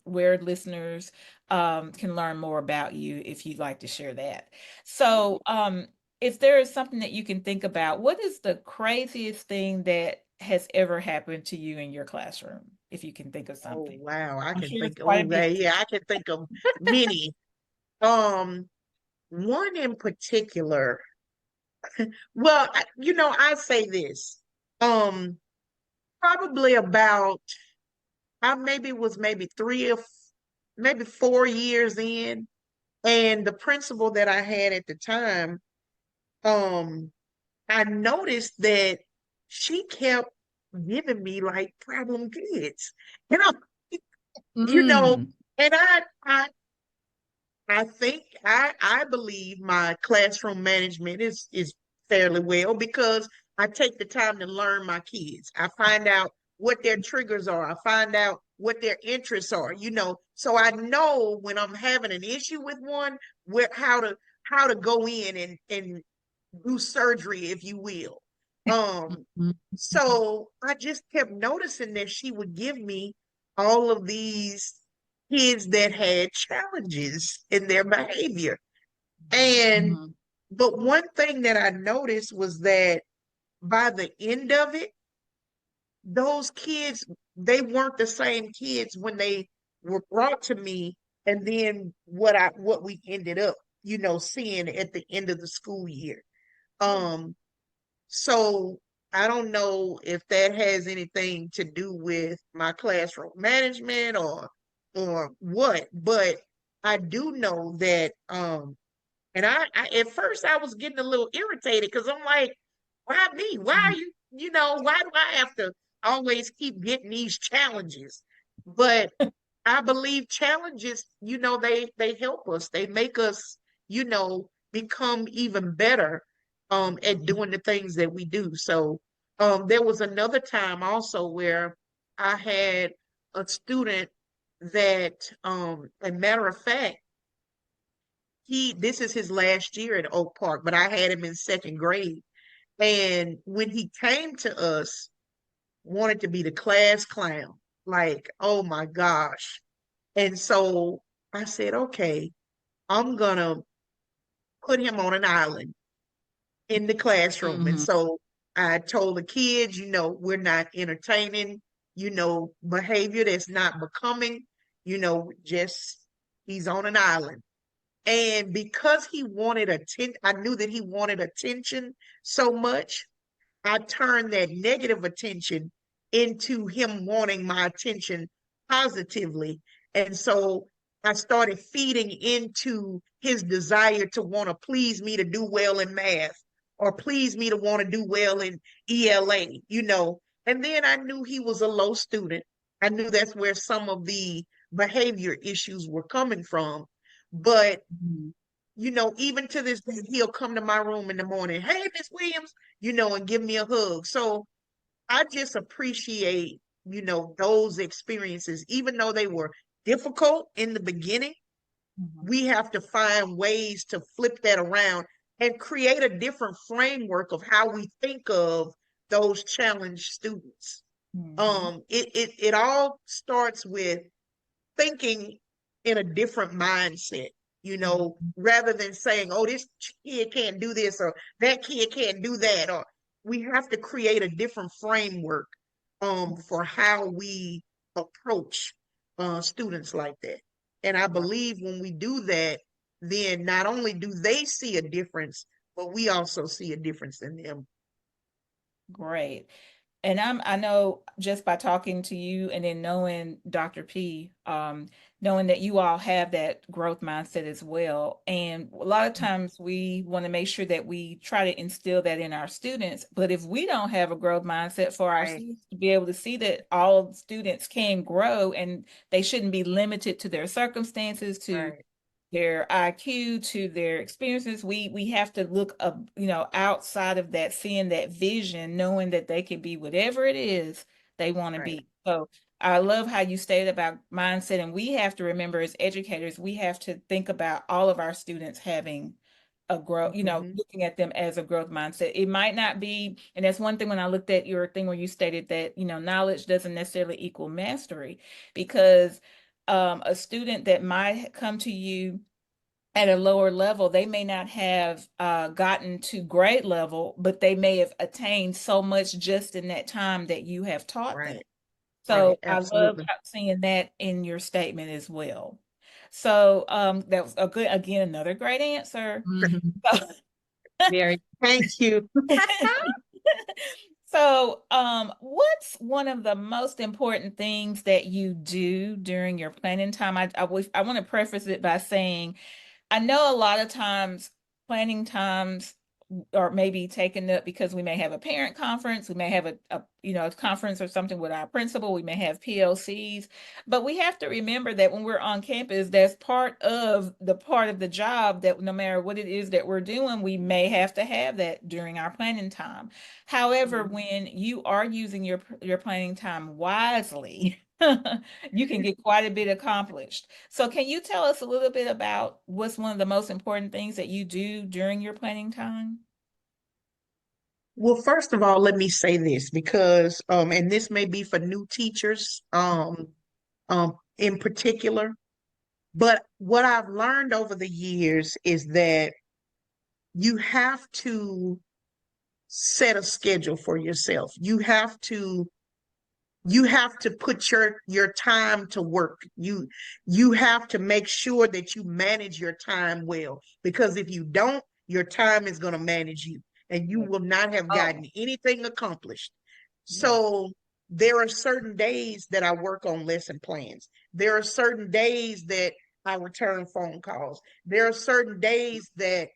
[SPEAKER 2] where listeners can learn more about you, if you'd like to share that. So, if there is something that you can think about, what is the craziest thing that has ever happened to you in your classroom? If you can think of
[SPEAKER 1] Oh,
[SPEAKER 2] something,
[SPEAKER 1] wow. I
[SPEAKER 2] I'm
[SPEAKER 1] can
[SPEAKER 2] sure it's
[SPEAKER 1] think,
[SPEAKER 2] quite a bit.
[SPEAKER 1] yeah, I can think of many. Um, One in particular. Well, I say this. Um, Probably about, I maybe 4 years in, and the principal that I had at the time, um, I noticed that she kept giving me like problem kids, you know, you know,
[SPEAKER 3] Mm.
[SPEAKER 1] and I think I believe my classroom management is fairly well, because I take the time to learn my kids. I find out what their triggers are. I find out what their interests are, so I know when I'm having an issue with one, where how to go in and do surgery, if you will. Um,
[SPEAKER 3] Mhm.
[SPEAKER 1] so I just kept noticing that she would give me all of these kids that had challenges in their behavior. And
[SPEAKER 3] Mhm.
[SPEAKER 1] but one thing that I noticed was that by the end of it, those kids, they weren't the same kids when they were brought to me, and then what we ended up, seeing at the end of the school year. Um, so I don't know if that has anything to do with my classroom management or what, but I do know that and I at first I was getting a little irritated because I'm like, why me? Why are you, why do I have to always keep getting these challenges? But I believe challenges, they help us. They make us, become even better at doing the things that we do. So there was another time also where I had a student that a matter of fact, this is his last year at Oak Park, but I had him in second grade. And when he came to us, wanted to be the class clown, like, oh my gosh. And so I said, okay, I'm gonna put him on an island in the classroom. And
[SPEAKER 3] Mhm.
[SPEAKER 1] so I told the kids, we're not entertaining, behavior that's not becoming, just he's on an island. And because he wanted attention, I knew that he wanted attention so much. I turned that negative attention into him wanting my attention positively. And so I started feeding into his desire to want to please me to do well in math or please me to want to do well in ELA. And then I knew he was a low student. I knew that's where some of the behavior issues were coming from. But
[SPEAKER 3] Mhm.
[SPEAKER 1] even to this day, he'll come to my room in the morning, hey, Miss Williams, and give me a hug. So I just appreciate, those experiences, even though they were difficult in the beginning,
[SPEAKER 3] Mhm.
[SPEAKER 1] we have to find ways to flip that around and create a different framework of how we think of those challenged students.
[SPEAKER 2] Mhm.
[SPEAKER 1] It all starts with thinking in a different mindset,
[SPEAKER 3] Mhm.
[SPEAKER 1] rather than saying, oh, this kid can't do this or that kid can't do that. Or we have to create a different framework for how we approach students like that. And I
[SPEAKER 3] Right.
[SPEAKER 1] believe when we do that, then not only do they see a difference, but we also see a difference in them.
[SPEAKER 2] Great. And I know just by talking to you and then knowing Dr. P, knowing that you all have that growth mindset as well. And a lot of times we want to make sure that we try to instill that in our students. But if we don't have a growth mindset for our
[SPEAKER 1] Right,
[SPEAKER 2] students to be able to see that all students can grow and they shouldn't be limited to their circumstances, to
[SPEAKER 1] right,
[SPEAKER 2] their IQ, to their experiences, we have to look up, outside of that, seeing that vision, knowing that they can be whatever it is they want to
[SPEAKER 1] right.
[SPEAKER 2] be. So I love how you stated about mindset, and we have to remember as educators, we have to think about all of our students having a growth,
[SPEAKER 1] Hmm.
[SPEAKER 2] looking at them as a growth mindset. It might not be, and that's one thing when I looked at your thing where you stated that, knowledge doesn't necessarily equal mastery, because a student that might come to you at a lower level, they may not have gotten to grade level, but they may have attained so much just in that time that you have taught them.
[SPEAKER 1] Right, right.
[SPEAKER 2] So I love
[SPEAKER 1] Absolutely.
[SPEAKER 2] seeing that in your statement as well. So that was a good, again, another great answer.
[SPEAKER 3] Mhm. Very.
[SPEAKER 1] Thank you.
[SPEAKER 2] So, what's one of the most important things that you do during your planning time? I want to preface it by saying I know a lot of times planning times or maybe taken up because we may have a parent conference, we may have a conference or something with our principal, we may have PLCs, but we have to remember that when we're on campus, that's part of the job that no matter what it is that we're doing, we may have to have that during our planning time. However,
[SPEAKER 1] Mhm.
[SPEAKER 2] when you are using your planning time wisely, you can get quite a bit accomplished. So can you tell us a little bit about what's one of the most important things that you do during your planning time?
[SPEAKER 1] Well, first of all, let me say this because, and this may be for new teachers, in particular, but what I've learned over the years is that you have to set a schedule for yourself. You have to put your time to work. You have to make sure that you manage your time well, because if you don't, your time is going to manage you. and you will not have gotten
[SPEAKER 3] Oh,
[SPEAKER 1] anything accomplished.
[SPEAKER 2] Yes.
[SPEAKER 1] So there are certain days that I work on lesson plans. There are certain days that I return phone calls. There are certain days that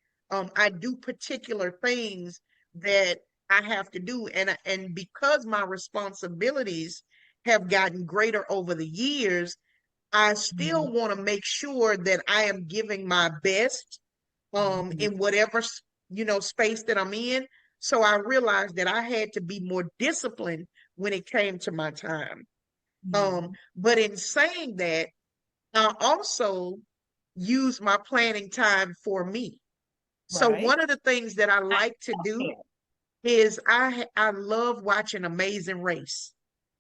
[SPEAKER 1] I do particular things that I have to do. And because my responsibilities have gotten greater over the years, I still
[SPEAKER 3] mhm,
[SPEAKER 1] want to make sure that I am giving my best
[SPEAKER 3] mhm,
[SPEAKER 1] in whatever space that I'm in. So I realized that I had to be more disciplined when it came to my time.
[SPEAKER 3] mhm.
[SPEAKER 1] But in saying that, I also use my planning time for me. So
[SPEAKER 2] Right.
[SPEAKER 1] one of the things that I
[SPEAKER 3] I
[SPEAKER 1] like to do
[SPEAKER 3] love
[SPEAKER 1] is I love watching Amazing Race.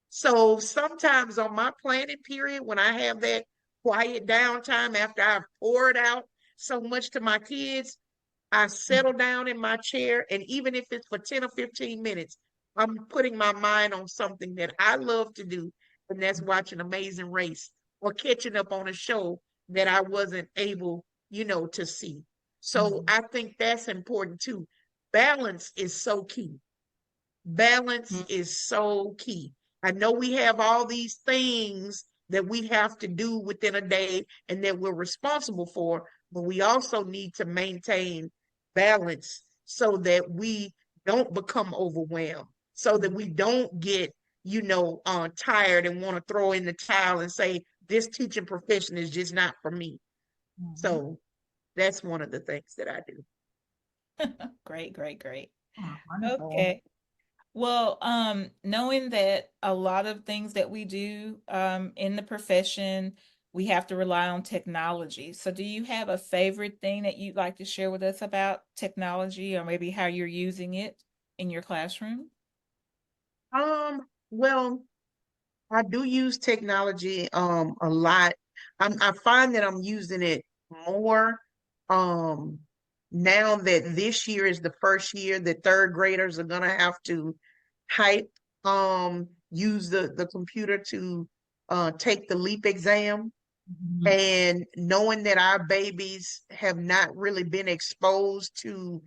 [SPEAKER 1] So sometimes on my planning period, when I have that quiet downtime after I've poured out so much to my kids, I
[SPEAKER 3] it.
[SPEAKER 1] settle down in my chair, and even if it's for 10 or 15 minutes, I'm putting my mind on something that I love to do, and that's watching Amazing Race or catching up on a show that I wasn't able, to see. So
[SPEAKER 3] Mhm,
[SPEAKER 1] I think that's important too. Balance is so key. Balance
[SPEAKER 3] mhm,
[SPEAKER 1] is so key. I know we have all these things that we have to do within a day and that we're responsible for, but we also need to maintain balance so that we don't become overwhelmed, so that we don't get, tired and want to throw in the towel and say, this teaching profession is just not for me.
[SPEAKER 3] mhm.
[SPEAKER 1] So that's one of the things that I do.
[SPEAKER 2] Great, great, great.
[SPEAKER 3] Oh, wonderful.
[SPEAKER 2] Okay. Well, knowing that a lot of things that we do in the profession, we have to rely on technology. So do you have a favorite thing that you'd like to share with us about technology or maybe how you're using it in your classroom?
[SPEAKER 1] Well, I do use technology a lot. I find that I'm using it more um now that this year is the first year that third graders are gonna have to type use the computer to take the LEAP exam.
[SPEAKER 3] Mhm,
[SPEAKER 1] And knowing that our babies have not really been exposed to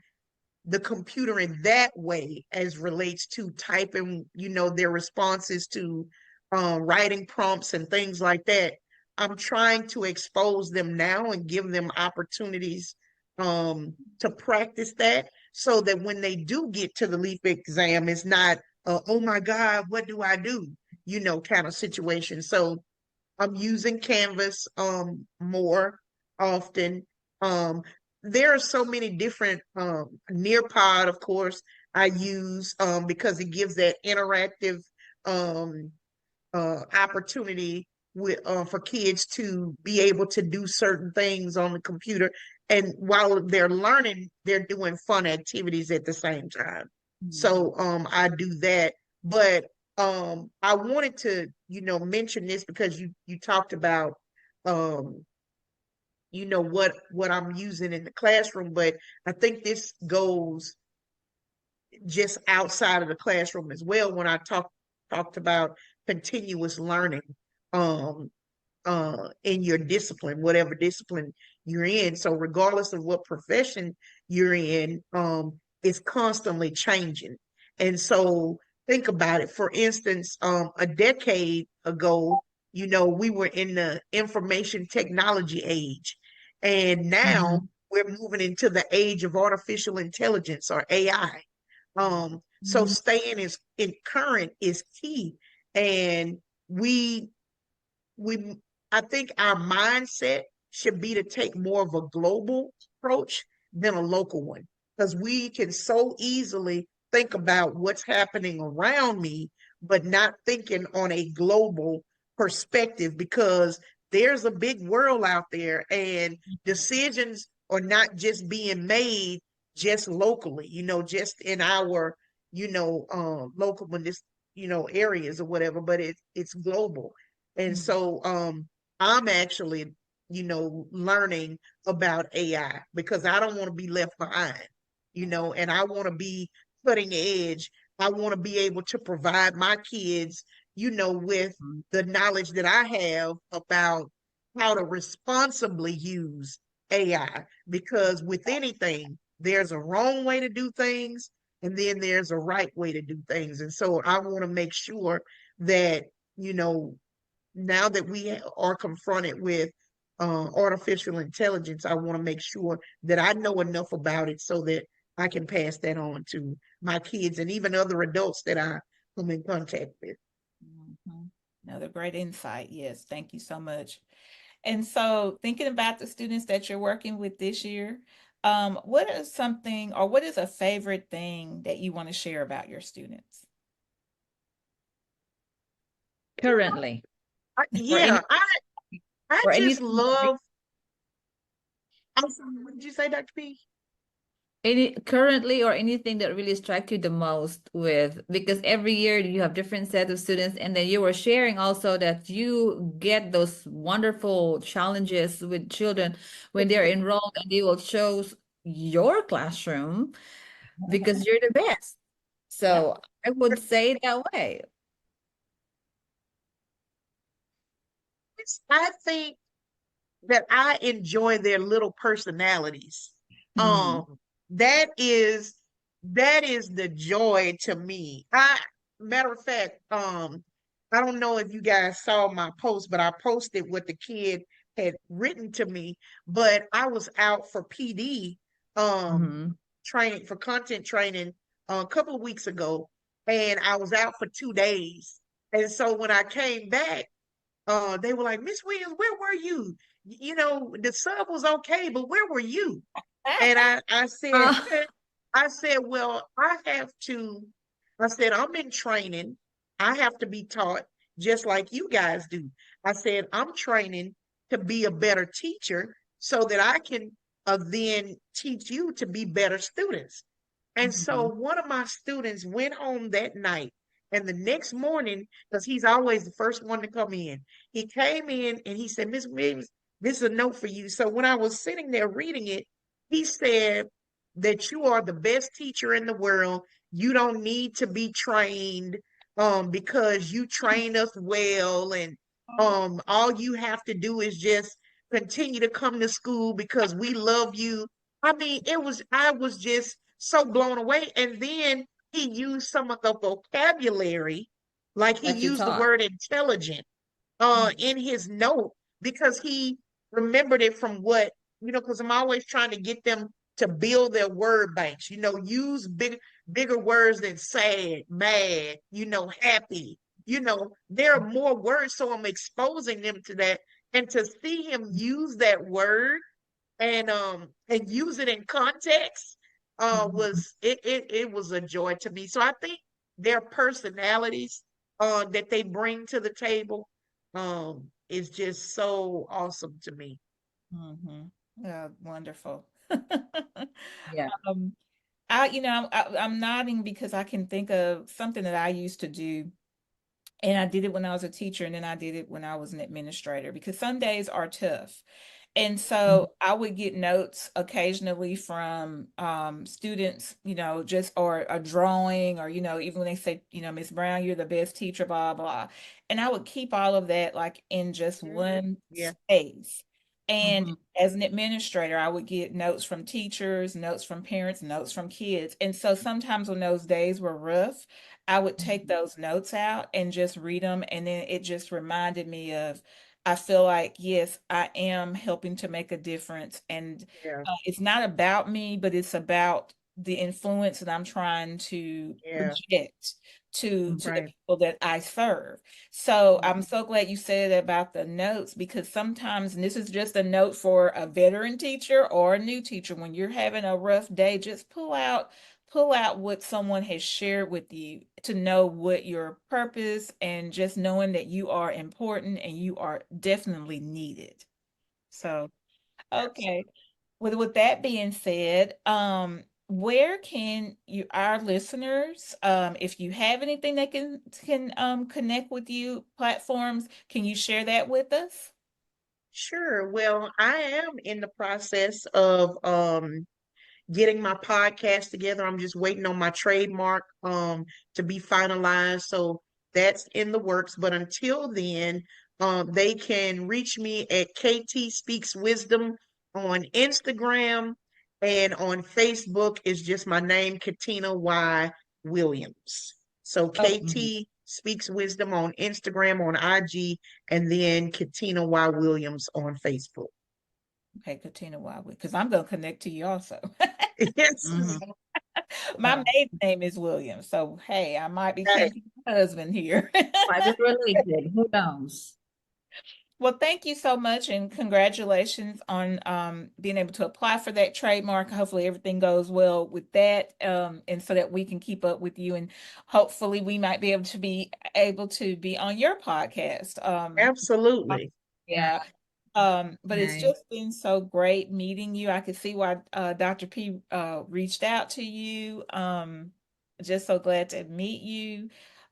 [SPEAKER 1] the computer in that way as relates to typing, their responses to writing prompts and things like that. I'm trying to expose them now and give them opportunities to practice that so that when they do get to the LEAP exam, it's not, oh my God, what do I do? Kind of situation. So I'm using Canvas more often. Um, there are so many different Nearpod, of course, I use because it gives that interactive um, opportunity with for kids to be able to do certain things on the computer. And while they're learning, they're doing fun activities at the same time.
[SPEAKER 3] mhm,
[SPEAKER 1] So I do that. But I wanted to, mention this because you talked about um what I'm using in the classroom, but I think this goes just outside of the classroom as well when I talked about continuous learning um in your discipline, whatever discipline you're in. So regardless of what profession you're in, it's constantly changing. And so think about it. For instance, a decade ago, we were in the information technology age. And now
[SPEAKER 3] mhm,
[SPEAKER 1] we're moving into the age of artificial intelligence or AI. So
[SPEAKER 3] mhm,
[SPEAKER 1] staying is in current is key. And we we I think our mindset should be to take more of a global approach than a local one because we can so easily think about what's happening around me but not thinking on a global perspective because there's a big world out there and decisions are not just being made just locally, just in our local areas or whatever, but it's global. And
[SPEAKER 3] mhm,
[SPEAKER 1] so I'm actually, learning about AI because I don't want to be left behind, and I want to be cutting edge. I want to be able to provide my kids, with
[SPEAKER 3] mhm,
[SPEAKER 1] the knowledge that I have about how to responsibly use AI. Because with anything, there's a wrong way to do things, and then there's a right way to do things. And so I want to make sure that, you know, now that we are confronted with artificial intelligence, I want to make sure that I know enough about it so that I can pass that on to my kids and even other adults that I come in contact with.
[SPEAKER 2] Mhm. Another great insight. Yes, thank you so much. And so, thinking about the students that you're working with this year, what is something or what is a favorite thing that you want to share about your students?
[SPEAKER 3] Currently, or any
[SPEAKER 1] Yeah, I
[SPEAKER 3] or
[SPEAKER 1] just
[SPEAKER 3] anything
[SPEAKER 1] love. I'm sorry, what did you say, Dr. P?
[SPEAKER 3] any currently or anything that really struck you the most with, because every year you have different set of students, and then you were sharing also that you get those wonderful challenges with children when they're enrolled and they will choose your classroom because you're the best.
[SPEAKER 2] Yep.
[SPEAKER 3] So I would say it that way.
[SPEAKER 1] I think that I enjoy their little personalities.
[SPEAKER 3] Hmm.
[SPEAKER 1] That is the joy to me. Matter of fact, I don't know if you guys saw my post, but I posted what the kid had written to me. But I was out for PD, um,
[SPEAKER 3] Hmm.
[SPEAKER 1] training for content training a couple of weeks ago, and I was out for 2 days. And so when I came back, they were like, Miss Williams, where were you? You know, the sub was okay, but where were you? And I said,
[SPEAKER 3] Uh,
[SPEAKER 1] I said, well, I said, I'm in training. I have to be taught just like you guys do. I said, I'm training to be a better teacher so that I can then teach you to be better students. And so
[SPEAKER 3] mhm.
[SPEAKER 1] one of my students went home that night, and the next morning, because he's always the first one to come in, he came in and he said, Miss Williams, this is a note for you. So when I was sitting there reading it, he said that you are the best teacher in the world. You don't need to be trained because you train us well, and all you have to do is just continue to come to school because we love you. I mean, I was just so blown away. And then he used some of the vocabulary, like he
[SPEAKER 3] That you
[SPEAKER 1] used the
[SPEAKER 3] taught.
[SPEAKER 1] word intelligent
[SPEAKER 3] Mhm.
[SPEAKER 1] in his note because he remembered it from what, because I'm always trying to get them to build their word banks, use bigger words than sad, mad, happy. There are more words, so I'm exposing them to that. And to see him use that word and use it in context
[SPEAKER 3] Mhm.
[SPEAKER 1] it was a joy to me. So I think their personalities that they bring to the table is just so awesome to me.
[SPEAKER 2] Mhm. Yeah, wonderful.
[SPEAKER 3] Yeah.
[SPEAKER 2] Um, I'm nodding because I can think of something that I used to do, and I did it when I was a teacher, and then I did it when I was an administrator because some days are tough. And
[SPEAKER 3] Mhm.
[SPEAKER 2] so I would get notes occasionally from students, just or a drawing, or even when they say, Miss Brown, you're the best teacher, blah blah. And I would keep all of that like in just
[SPEAKER 1] Mhm.
[SPEAKER 2] one
[SPEAKER 1] Yeah.
[SPEAKER 2] space. And
[SPEAKER 3] Mhm.
[SPEAKER 2] as an administrator, I would get notes from teachers, notes from parents, notes from kids. And so sometimes when those days were rough, I would take
[SPEAKER 3] Mhm.
[SPEAKER 2] those notes out and just read them. And then it just reminded me of, I feel like, yes, I am helping to make a difference. And
[SPEAKER 1] Yeah.
[SPEAKER 2] it's not about me, but it's about the influence that I'm trying to
[SPEAKER 1] Yeah.
[SPEAKER 2] project to the
[SPEAKER 1] Right.
[SPEAKER 2] people that I serve. So I'm
[SPEAKER 1] Mhm.
[SPEAKER 2] so glad you said about the notes, because sometimes, and this is just a note for a veteran teacher or a new teacher, when you're having a rough day, just pull out what someone has shared with you to know what your purpose, and just knowing that you are important and you are definitely needed. So, okay.
[SPEAKER 1] Absolutely.
[SPEAKER 2] With that being said, where can our listeners, if you have anything that can connect with you, platforms, can you share that with us?
[SPEAKER 1] Sure. Well, I am in the process of getting my podcast together. I'm just waiting on my trademark to be finalized. So that's in the works. But until then, they can reach me at KT Speaks Wisdom on Instagram. And on Facebook is just my name, Ketina Y. Williams. So
[SPEAKER 3] Oh,
[SPEAKER 1] KT Speaks Wisdom on Instagram, on IG, and then Ketina Y. Williams on Facebook.
[SPEAKER 2] Okay, Katina Wildwood, because I'm gonna connect to you also.
[SPEAKER 1] Yes.
[SPEAKER 3] mhm.
[SPEAKER 2] My maiden name is Williams, so hey, I might be
[SPEAKER 1] Hey,
[SPEAKER 2] changing my husband here.
[SPEAKER 3] Might be related. Who knows?
[SPEAKER 2] Well, thank you so much and congratulations on being able to apply for that trademark. Hopefully everything goes well with that, and so that we can keep up with you and hopefully we might be able to be on your podcast.
[SPEAKER 1] absolutely.
[SPEAKER 2] Yeah. But it's
[SPEAKER 3] Okay.
[SPEAKER 2] just been so great meeting you. I could see why Dr. P reached out to you. Just so glad to meet you.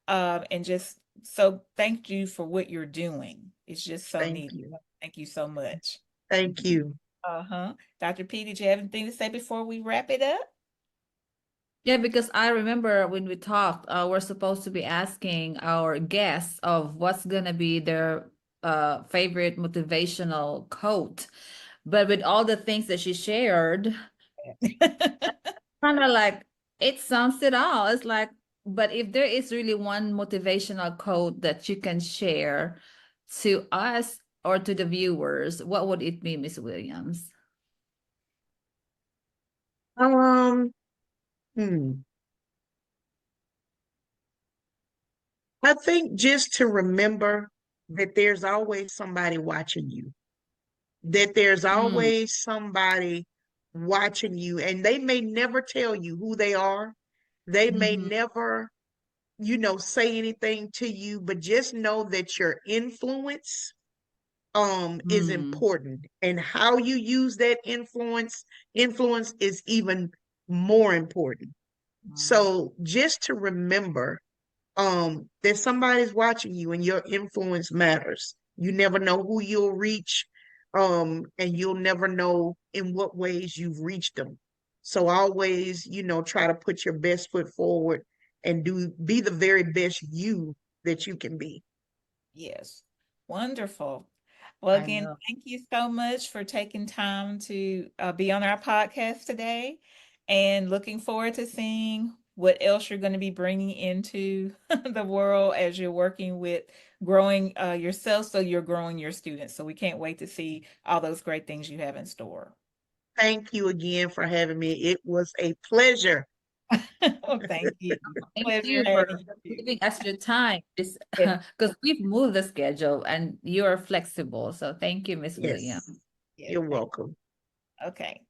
[SPEAKER 2] And just so thank you for what you're doing. It's just so
[SPEAKER 1] Thank
[SPEAKER 2] neat.
[SPEAKER 1] you.
[SPEAKER 2] Thank you so much.
[SPEAKER 1] Thank you.
[SPEAKER 2] Uh-huh. Dr. P, did you have anything to say before we wrap it up?
[SPEAKER 3] Yeah, because I remember when we talked, we're supposed to be asking our guests of what's gonna be their favorite motivational quote. But with all the things that she shared, kind of like it sums it all. It's like, but if there is really one motivational quote that you can share to us or to the viewers, what would it be, Miss Williams?
[SPEAKER 1] Um, hmm. I think just to remember that there's always somebody watching you, that there's
[SPEAKER 3] Mm,
[SPEAKER 1] always somebody watching you, and they may never tell you who they are. They may
[SPEAKER 3] mhm,
[SPEAKER 1] never, say anything to you, but just know that your influence is
[SPEAKER 3] mm,
[SPEAKER 1] important, and how you use that influence is even more important.
[SPEAKER 3] mm,
[SPEAKER 1] So just to remember that somebody's watching you and your influence matters. You never know who you'll reach, and you'll never know in what ways you've reached them. So always, try to put your best foot forward and be the very best you that you can be.
[SPEAKER 2] Yes. Wonderful. Well,
[SPEAKER 3] I
[SPEAKER 2] again,
[SPEAKER 3] know.
[SPEAKER 2] thank you so much for taking time to be on our podcast today and looking forward to seeing what else you're going to be bringing into the world as you're working with growing yourself so you're growing your students. So we can't wait to see all those great things you have in store.
[SPEAKER 1] Thank you again for having me. It was a pleasure.
[SPEAKER 2] Well, thank you.
[SPEAKER 3] Thank
[SPEAKER 2] Pleasure
[SPEAKER 3] you for
[SPEAKER 2] having you.
[SPEAKER 3] giving us your time. This
[SPEAKER 2] Yes,
[SPEAKER 3] because we've moved the schedule and you're flexible. So thank you, Miss
[SPEAKER 1] Yes,
[SPEAKER 3] Williams.
[SPEAKER 2] yes,
[SPEAKER 1] you're
[SPEAKER 2] thank
[SPEAKER 1] welcome.
[SPEAKER 2] you. Okay.